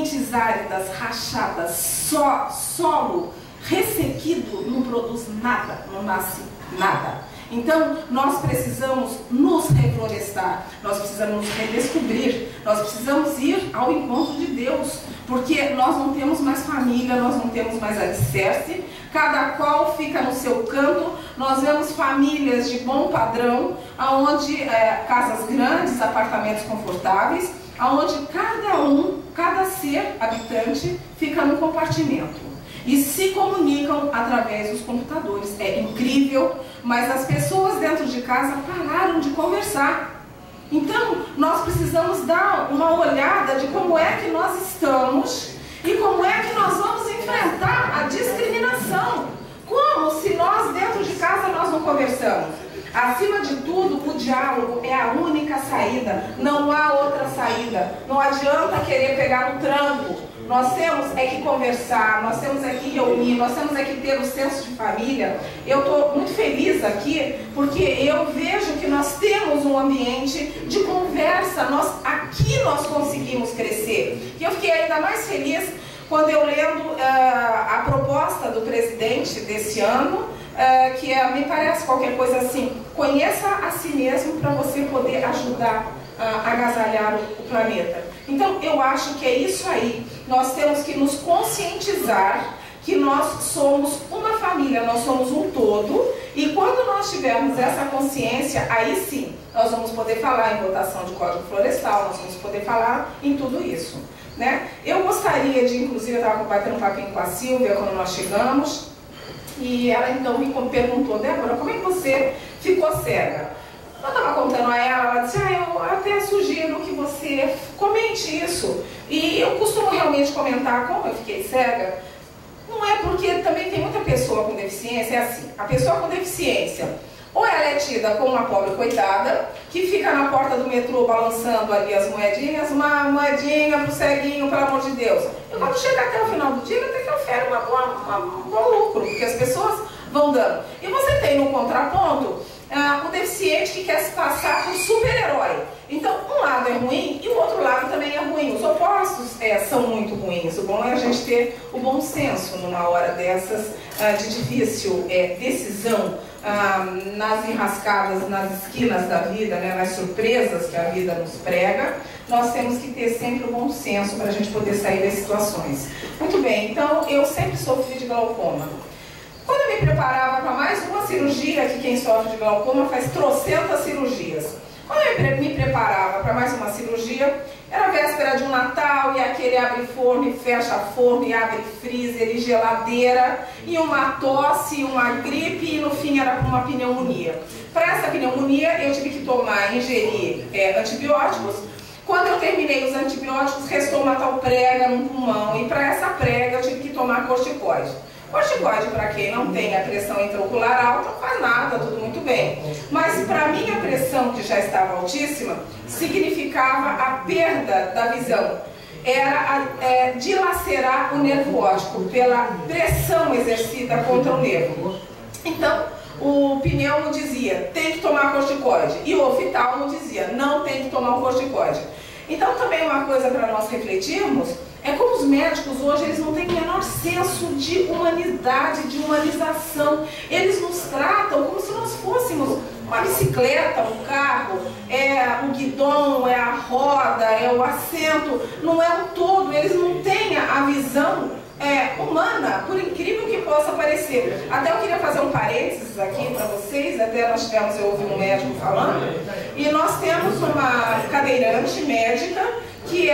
ambientes áridas, rachadas, solo ressequido não produz nada, não nasce nada. Então, nós precisamos nos reflorestar, nós precisamos nos redescobrir, nós precisamos ir ao encontro de Deus, porque nós não temos mais família, nós não temos mais alicerce, cada qual fica no seu canto. Nós vemos famílias de bom padrão, onde casas grandes, apartamentos confortáveis, onde cada ser habitante fica num compartimento e se comunicam através dos computadores. É incrível, mas as pessoas dentro de casa pararam de conversar. Então, nós precisamos dar uma olhada de como é que nós estamos e como é que nós vamos enfrentar a discriminação. Como se nós dentro de casa nós não conversamos? Acima de tudo, o diálogo é a única saída, não há outra saída. Não adianta querer pegar no tranco. Nós temos que conversar, nós temos que reunir, nós temos que ter o senso de família. Eu estou muito feliz aqui, porque eu vejo que nós temos um ambiente de conversa, aqui nós conseguimos crescer. E eu fiquei ainda mais feliz quando eu lendo a proposta do presidente desse ano, que me parece qualquer coisa assim: conheça a si mesmo para você poder ajudar a agasalhar o planeta. Então eu acho que é isso aí. Nós temos que nos conscientizar que nós somos uma família, nós somos um todo, e quando nós tivermos essa consciência, aí sim nós vamos poder falar em votação de Código Florestal, nós vamos poder falar em tudo isso, né? Eu gostaria de, inclusive, eu estava batendo um papinho com a Silvia quando nós chegamos, e ela então me perguntou: Débora, como é que você ficou cega? Eu estava contando a ela disse: eu até sugiro que você comente isso. E eu costumo realmente comentar como eu fiquei cega. Não é porque também tem muita pessoa com deficiência, é assim, a pessoa com deficiência, ou ela é tida como uma pobre coitada, que fica na porta do metrô balançando ali as moedinhas, uma moedinha pro ceguinho, pelo amor de Deus. E quando chega até o final do dia, até que ofere um bom lucro, porque as pessoas vão dando. E você tem no contraponto o deficiente que quer se passar por super-herói. Então, um lado é ruim e o outro lado também é ruim. Os opostos são muito ruins. O bom é a gente ter o bom senso numa hora dessas de difícil decisão, nas enrascadas, nas esquinas da vida, né, nas surpresas que a vida nos prega. Nós temos que ter sempre o bom senso para a gente poder sair das situações. Muito bem, então eu sempre sofri de glaucoma. Quando eu me preparava para mais uma cirurgia, que quem sofre de glaucoma faz trocentas cirurgias. Quando eu me preparava para mais uma cirurgia, era véspera de um Natal, e aquele abre forno e fecha forno, e abre freezer e geladeira, e uma tosse, e uma gripe, e no fim era uma pneumonia. Para essa pneumonia eu tive que ingerir antibióticos. Quando eu terminei os antibióticos, restou uma tal prega no pulmão, e para essa prega eu tive que tomar corticoide. Corticoide, para quem não tem a pressão intraocular alta, não faz nada, tudo muito bem. Mas para mim a pressão, que já estava altíssima, significava a perda da visão. Era dilacerar o nervo óptico pela pressão exercida contra o nervo. Então, o pneumo dizia: tem que tomar corticoide. E o oftalmo dizia: não tem que tomar o corticoide. Então, também uma coisa para nós refletirmos é como os médicos hoje, eles não têm o menor senso de humanidade, de humanização. Eles nos tratam como se nós fôssemos uma bicicleta, um carro, o guidão, a roda, o assento, não é um todo. Eles não têm a visão humana, por incrível que possa parecer. Até eu queria fazer um parênteses aqui para vocês, até nós tivemos, eu ouvi um médico falando, e nós temos uma cadeirante médica, que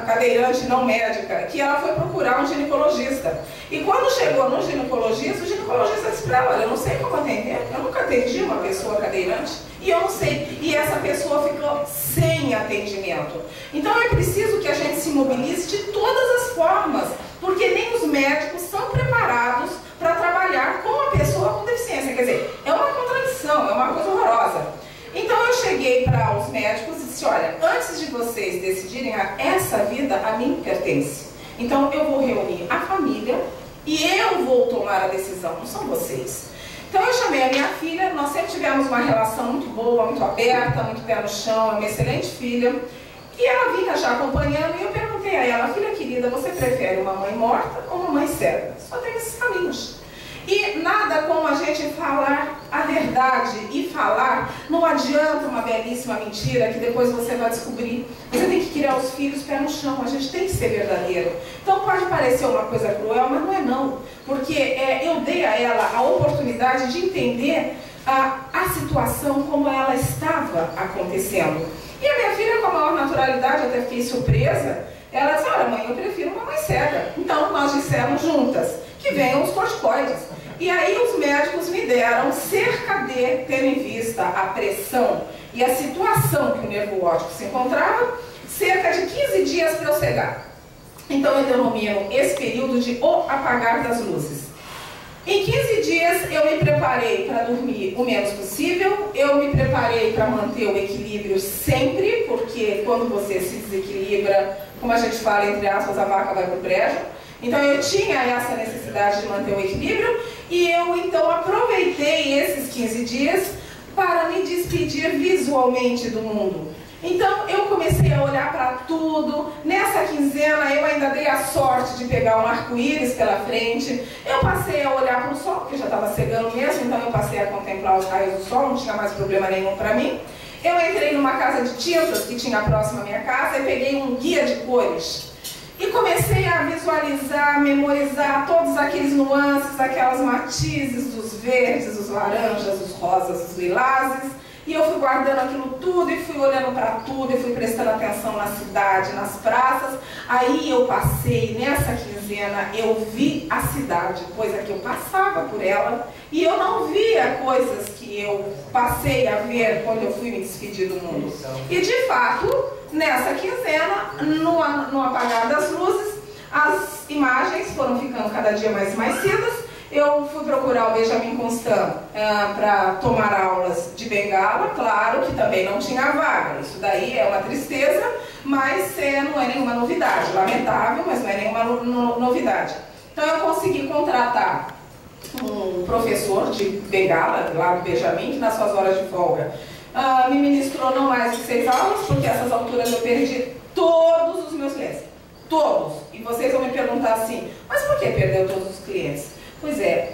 cadeirante não médica, que ela foi procurar um ginecologista. E quando chegou no ginecologista, o ginecologista disse para ela: olha, eu não sei como atender, eu nunca atendi uma pessoa cadeirante, e eu não sei. E essa pessoa ficou sem atendimento. Então é preciso que a gente se mobilize de todas as formas, porque nem os médicos são preparados para trabalhar com uma pessoa com deficiência. Quer dizer, é uma contradição, é uma coisa horrorosa. Então eu cheguei para os médicos e disse: olha, antes de vocês decidirem, essa vida a mim pertence. Então eu vou reunir a família e eu vou tomar a decisão, não são vocês. Então eu chamei a minha filha, nós sempre tivemos uma relação muito boa, muito aberta, muito pé no chão, é uma excelente filha. E ela vinha já acompanhando e eu perguntei a ela, filha querida, você prefere uma mãe morta ou uma mãe cega? Só tem esses caminhos. E nada como a gente falar a verdade, e falar não adianta uma belíssima mentira que depois você vai descobrir. Você tem que criar os filhos pé no chão, a gente tem que ser verdadeiro. Então pode parecer uma coisa cruel, mas não é não. Porque eu dei a ela a oportunidade de entender a situação como ela estava acontecendo. E a minha filha, com a maior naturalidade, até fiquei surpresa, ela disse, olha mãe, eu prefiro uma mãe cega. Então nós dissemos juntas que venham os corticoides. E aí os médicos me deram, cerca de, tendo em vista a pressão e a situação que o nervo óptico se encontrava, cerca de 15 dias para eu cegar. Então eu denomino esse período de o apagar das luzes. Em 15 dias eu me preparei para dormir o menos possível, eu me preparei para manter o equilíbrio sempre, porque quando você se desequilibra, como a gente fala entre aspas, a vaca vai para o brejo. Então eu tinha essa necessidade de manter o equilíbrio e eu então aproveitei esses 15 dias para me despedir visualmente do mundo. Então eu comecei a olhar para tudo. Nessa quinzena eu ainda dei a sorte de pegar um arco-íris pela frente. Eu passei a olhar para o sol, porque já estava cegando mesmo, então eu passei a contemplar os raios do sol, não tinha mais problema nenhum para mim. Eu entrei numa casa de tintas que tinha próxima à minha casa e peguei um guia de cores. E comecei a visualizar, memorizar todos aqueles nuances, aquelas matizes dos verdes, dos laranjas, dos rosas, dos lilazes. E eu fui guardando aquilo tudo e fui olhando para tudo e fui prestando atenção na cidade, nas praças. Aí eu passei, nessa quinzena, eu vi a cidade, coisa que eu passava por ela. E eu não via coisas que eu passei a ver quando eu fui me despedir do mundo. E de fato, nessa quinzena, no apagar das luzes, as imagens foram ficando cada dia mais cedas. Eu fui procurar o Benjamin Constant para tomar aulas de bengala, claro que também não tinha vaga. Isso daí é uma tristeza, mas não é nenhuma novidade. Lamentável, mas não é nenhuma novidade. Então eu consegui contratar um professor de bengala, lá do Benjamin, que nas suas horas de folga me ministrou não mais de 6 aulas, porque a essas alturas eu perdi todos os meus clientes. Todos. E vocês vão me perguntar assim, mas por que perdeu todos os clientes? Pois é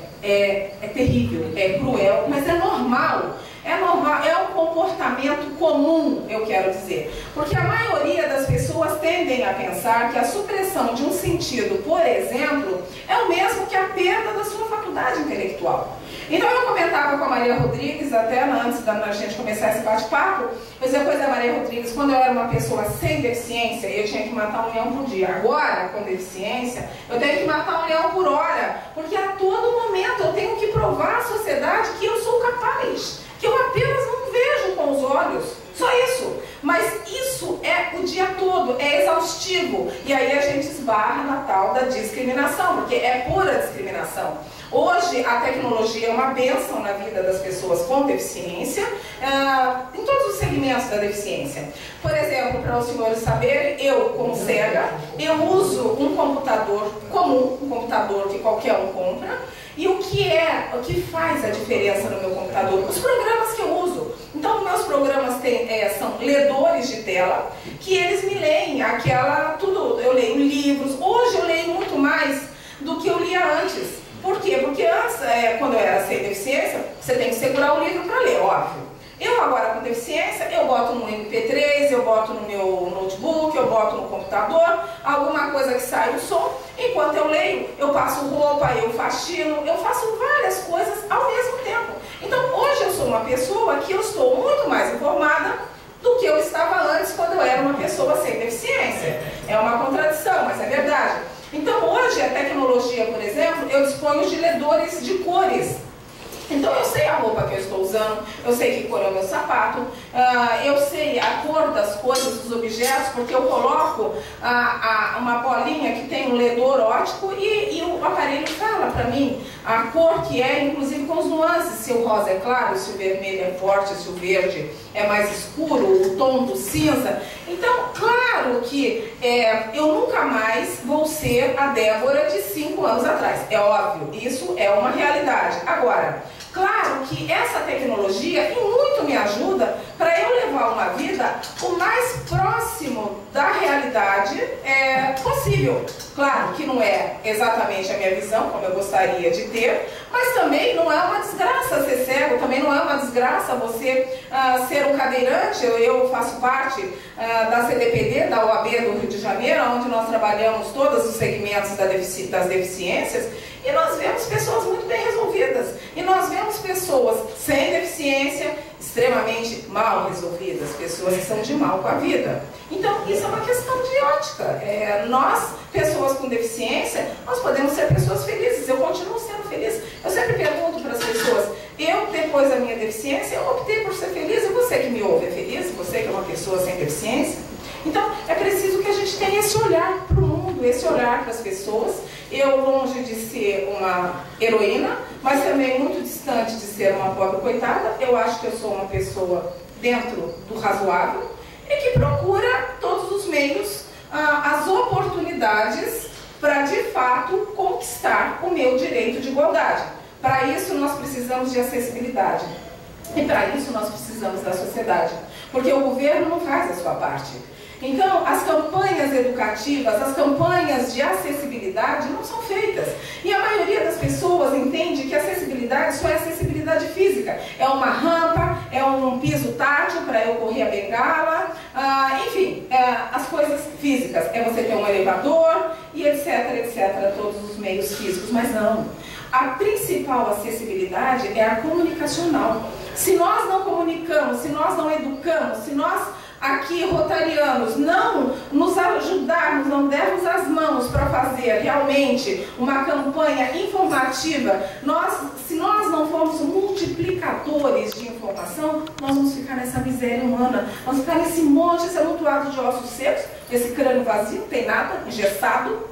terrível, é cruel, mas é normal. É normal, é um comportamento comum, eu quero dizer. Porque a maioria das pessoas tendem a pensar que a supressão de um sentido, por exemplo, é o mesmo que a perda da sua faculdade intelectual. Então eu comentava com a Maria Rodrigues, até antes da gente começar esse bate-papo, eu dizia, pois é, Maria Rodrigues, quando eu era uma pessoa sem deficiência, eu tinha que matar um leão por dia. Agora, com deficiência, eu tenho que matar um leão por hora, porque a todo momento eu tenho que provar à sociedade que eu sou capaz, que eu apenas não vejo com os olhos, só isso. Mas isso é o dia todo, é exaustivo. E aí a gente esbarra na tal da discriminação, porque é pura discriminação. Hoje a tecnologia é uma bênção na vida das pessoas com deficiência, em todos os segmentos da deficiência. Por exemplo, para os senhores saberem, eu como cega, eu uso um computador comum, um computador que qualquer um compra. E o que faz a diferença no meu computador? Os programas que eu uso. Então, meus programas são ledores de tela, que eles me leem tudo. Eu leio livros. Hoje eu leio muito mais do que eu lia antes. Por quê? Porque antes, quando eu era sem deficiência, você tem que segurar o livro para ler, óbvio. Eu agora com deficiência, eu boto no MP3, eu boto no meu notebook, eu boto no computador, alguma coisa que sai o som. Enquanto eu leio, eu passo roupa, eu faxino, eu faço várias coisas ao mesmo tempo. Então hoje eu sou uma pessoa que eu estou muito mais informada do que eu estava antes quando eu era uma pessoa sem deficiência. É uma contradição, mas é verdade. Então hoje a tecnologia, por exemplo, eu disponho de ledores de cores. Então eu sei a roupa que eu estou usando, eu sei que cor é o meu sapato, eu sei a cor das coisas, dos objetos, porque eu coloco uma bolinha que tem um ledor óptico e o aparelho fala para mim a cor que é, inclusive com os nuances, se o rosa é claro, se o vermelho é forte, se o verde é mais escuro, o tom do cinza. Então, claro que eu nunca mais vou ser a Débora de 5 anos atrás, é óbvio, isso é uma realidade. Agora, claro que essa tecnologia e muito me ajuda para eu levar uma a vida o mais próximo da realidade possível. Claro que não é exatamente a minha visão, como eu gostaria de ter, mas também não é uma desgraça ser cego, também não é uma desgraça você ser um cadeirante. Eu faço parte da CDPD, da OAB do Rio de Janeiro, onde nós trabalhamos todos os segmentos das deficiências, e nós vemos pessoas muito bem resolvidas, e nós vemos pessoas sem deficiência extremamente mal resolvidas, pessoas que são de mal com a vida. Então, isso é uma questão de ótica. Nós, pessoas com deficiência, nós podemos ser pessoas felizes. Eu continuo sendo feliz. Eu sempre pergunto para as pessoas, eu, depois da minha deficiência, eu optei por ser feliz, e você que me ouve é feliz? Você que é uma pessoa sem deficiência? Então, é preciso que a gente tenha esse olhar para o mundo, esse olhar para as pessoas. Eu, longe de ser uma heroína, mas também muito distante de ser uma pobre coitada, eu acho que eu sou uma pessoa dentro do razoável e que procura todos os meios, as oportunidades para, de fato, conquistar o meu direito de igualdade. Para isso, nós precisamos de acessibilidade. E para isso, nós precisamos da sociedade. Porque o governo não faz a sua parte. Então, as campanhas educativas, as campanhas de acessibilidade não são feitas. E a maioria das pessoas entende que acessibilidade só é acessibilidade física. É uma rampa, é um piso tátil para eu correr a bengala, enfim, as coisas físicas. É você ter um elevador e etc, etc, todos os meios físicos. Mas não. A principal acessibilidade é a comunicacional. Se nós não comunicamos, se nós não educamos, se nós aqui, rotarianos, não nos ajudarmos, não dermos as mãos para fazer realmente uma campanha informativa, se nós não formos multiplicadores de informação, nós vamos ficar nessa miséria humana, vamos ficar nesse monte, esse amontoado de ossos secos, esse crânio vazio, não tem nada, engessado,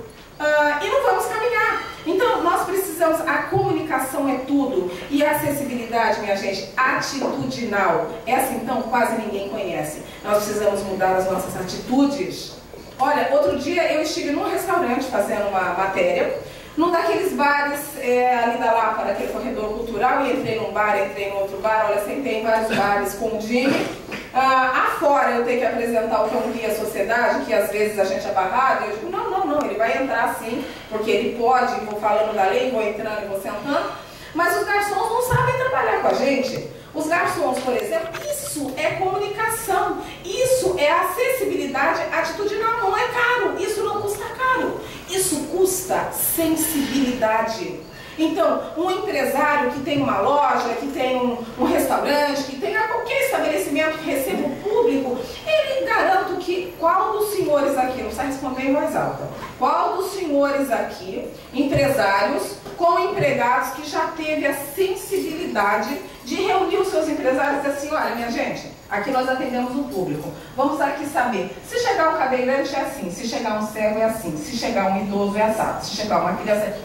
e não vamos caminhar. Então, nós precisamos, a comunicação é tudo, e a acessibilidade, minha gente, atitudinal, essa então quase ninguém conhece. Nós precisamos mudar as nossas atitudes. Olha, outro dia eu estive num restaurante fazendo uma matéria, num daqueles bares ali da Lapa, naquele corredor cultural, e entrei num bar, entrei em outro bar, olha, sentei em vários bares com o Jimmy. Afora eu tenho que apresentar o que é um guia sociedade, que às vezes a gente é barrado, eu digo, não, ele vai entrar sim, porque ele pode, vou falando da lei, vou entrando e vou sentando, mas os garçons não sabem trabalhar com a gente. Os garçons, por exemplo, isso é comunicação, isso é acessibilidade atitudinal, não é caro, isso não custa caro, isso custa sensibilidade. Então, um empresário que tem uma loja, que tem um restaurante, que tem qualquer estabelecimento que receba o público, ele garanto que qual dos senhores aqui, não precisa responder em voz alta, qual dos senhores aqui, empresários com empregados que já teve a sensibilidade de reunir os seus empresários e dizer assim, olha minha gente, aqui nós atendemos o público, vamos aqui saber, se chegar um cadeirante é assim, se chegar um cego é assim, se chegar um idoso é assado, se chegar uma criança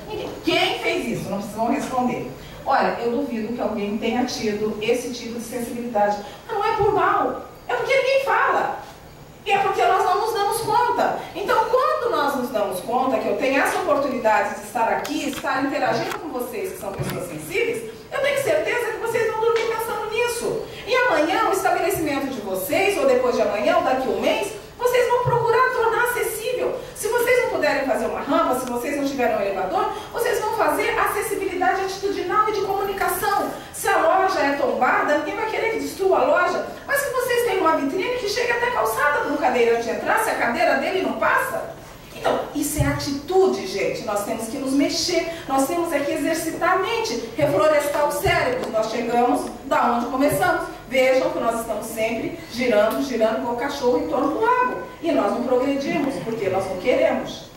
quem fez isso? Não precisam responder. Olha, eu duvido que alguém tenha tido esse tipo de sensibilidade. Não é por mal, é porque ninguém fala. E é porque nós não nos damos conta. Então, quando nós nos damos conta que eu tenho essa oportunidade de estar aqui, estar interagindo com vocês que são pessoas sensíveis, eu tenho certeza que vocês vão dormir pensando nisso. E amanhã, o estabelecimento de vocês, ou depois de amanhã, ou daqui a um mês, vocês vão procurar tornar acessível. Se vocês não puderem fazer uma rampa, se vocês não tiverem um elevador, vocês vão fazer acessibilidade atitudinal e de comunicação. Se a loja é tombada, ninguém vai querer que destrua a loja. Mas se vocês têm uma vitrine que chega até calçada para um cadeirante entrar, se a cadeira dele não passa. Então, isso é atitude, gente. Nós temos que nos mexer, nós temos que exercitar a mente, reflorestar o cérebro. Nós chegamos da onde começamos. Vejam que nós estamos sempre girando igual cachorro em torno do lago. E nós não progredimos, porque nós não queremos.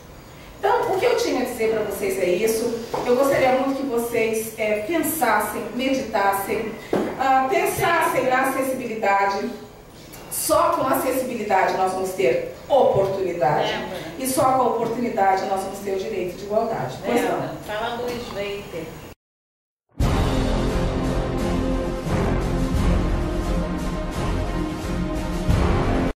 Então, o que eu tinha a dizer para vocês é isso. Eu gostaria muito que vocês pensassem, meditassem, pensassem na acessibilidade. Só com acessibilidade nós vamos ter oportunidade. E só com a oportunidade nós vamos ter o direito de igualdade. Fala Luiz Leiter.